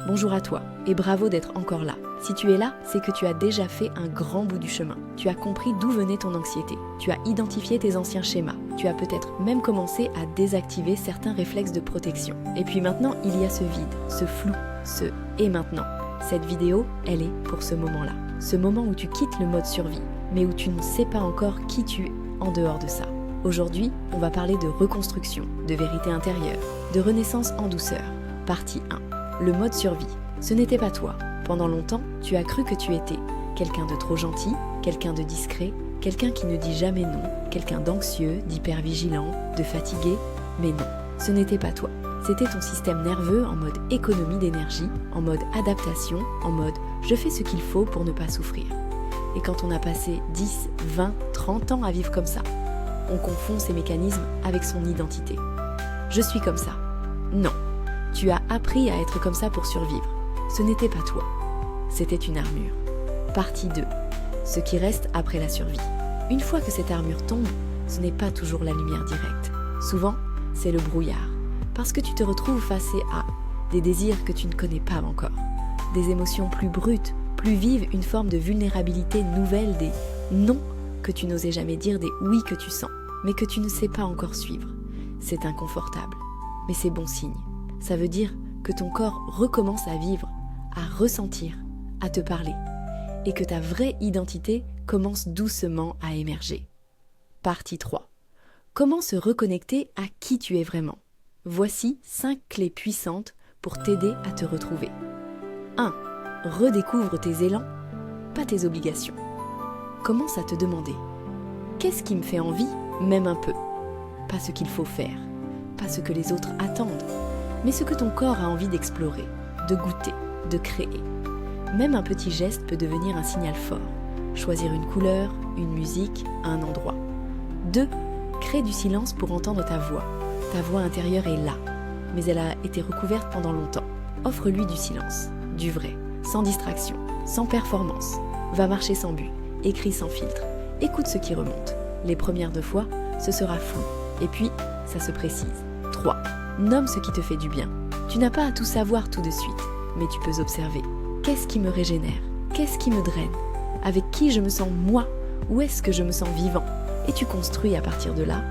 bonjour à toi et bravo d'être encore là. Si tu es là, c'est que tu as déjà fait un grand bout du chemin. Tu as compris d'où venait ton anxiété. Tu as identifié tes anciens schémas. Tu as peut-être même commencé à désactiver certains réflexes de protection. Et puis maintenant, il y a ce vide, ce flou, ce « et maintenant ». Cette vidéo, elle est pour ce moment-là. Ce moment où tu quittes le mode survie, mais où tu ne sais pas encore qui tu es en dehors de ça. Aujourd'hui, on va parler de reconstruction, de vérité intérieure, de renaissance en douceur. Partie 1. Le mode survie. Ce n'était pas toi. Pendant longtemps, tu as cru que tu étais quelqu'un de trop gentil, quelqu'un de discret, quelqu'un qui ne dit jamais non, quelqu'un d'anxieux, d'hypervigilant, de fatigué. Mais non, ce n'était pas toi. C'était ton système nerveux en mode économie d'énergie, en mode adaptation, en mode je fais ce qu'il faut pour ne pas souffrir. Et quand on a passé 10, 20, 30 ans à vivre comme ça, on confond ces mécanismes avec son identité. Je suis comme ça. Non, tu as appris à être comme ça pour survivre. Ce n'était pas toi. C'était une armure. Partie 2. Ce qui reste après la survie. Une fois que cette armure tombe, ce n'est pas toujours la lumière directe. Souvent, c'est le brouillard. Parce que tu te retrouves face à des désirs que tu ne connais pas encore. Des émotions plus brutes, plus vives, une forme de vulnérabilité nouvelle, des non que tu n'osais jamais dire, des oui que tu sens, mais que tu ne sais pas encore suivre. C'est inconfortable, mais c'est bon signe. Ça veut dire que ton corps recommence à vivre, à ressentir, à te parler, et que ta vraie identité commence doucement à émerger. Partie 3. Comment se reconnecter à qui tu es vraiment ? Voici 5 clés puissantes pour t'aider à te retrouver. 1. Redécouvre tes élans, pas tes obligations. Commence à te demander « Qu'est-ce qui me fait envie, même un peu ?» Pas ce qu'il faut faire, pas ce que les autres attendent, mais ce que ton corps a envie d'explorer, de goûter, de créer. Même un petit geste peut devenir un signal fort. Choisir une couleur, une musique, un endroit. 2. Crée du silence pour entendre ta voix. Ta voix intérieure est là, mais elle a été recouverte pendant longtemps. Offre-lui du silence, du vrai, sans distraction, sans performance. Va marcher sans but, écris sans filtre, écoute ce qui remonte. Les premières 2 fois, ce sera flou, et puis, ça se précise. 3. Nomme ce qui te fait du bien. Tu n'as pas à tout savoir tout de suite, mais tu peux observer. Qu'est-ce qui me régénère ? Qu'est-ce qui me draine ? Avec qui je me sens moi ? Où est-ce que je me sens vivant ? Et tu construis à partir de là,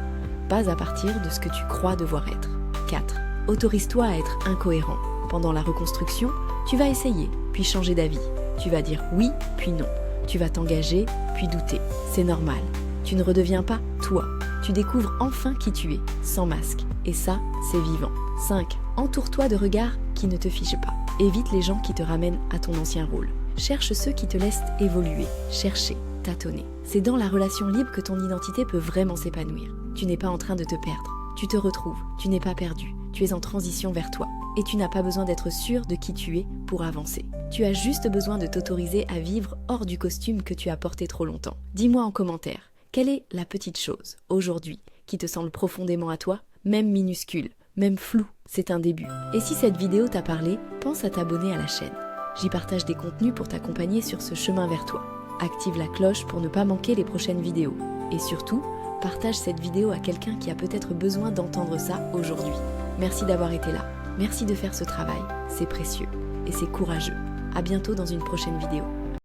pas à partir de ce que tu crois devoir être. 4. Autorise-toi à être incohérent. Pendant la reconstruction, tu vas essayer, puis changer d'avis. Tu vas dire oui, puis non. Tu vas t'engager, puis douter. C'est normal. Tu ne redeviens pas toi. Tu découvres enfin qui tu es, sans masque. Et ça, c'est vivant. 5. Entoure-toi de regards qui ne te fichent pas. Évite les gens qui te ramènent à ton ancien rôle. Cherche ceux qui te laissent évoluer, chercher, tâtonner. C'est dans la relation libre que ton identité peut vraiment s'épanouir. Tu n'es pas en train de te perdre. Tu te retrouves. Tu n'es pas perdu. Tu es en transition vers toi. Et tu n'as pas besoin d'être sûr de qui tu es pour avancer. Tu as juste besoin de t'autoriser à vivre hors du costume que tu as porté trop longtemps. Dis-moi en commentaire, quelle est la petite chose, aujourd'hui, qui te semble profondément à toi, même minuscule, même floue, c'est un début. Et si cette vidéo t'a parlé, pense à t'abonner à la chaîne. J'y partage des contenus pour t'accompagner sur ce chemin vers toi. Active la cloche pour ne pas manquer les prochaines vidéos. Et surtout, partage cette vidéo à quelqu'un qui a peut-être besoin d'entendre ça aujourd'hui. Merci d'avoir été là. Merci de faire ce travail. C'est précieux et c'est courageux. À bientôt dans une prochaine vidéo.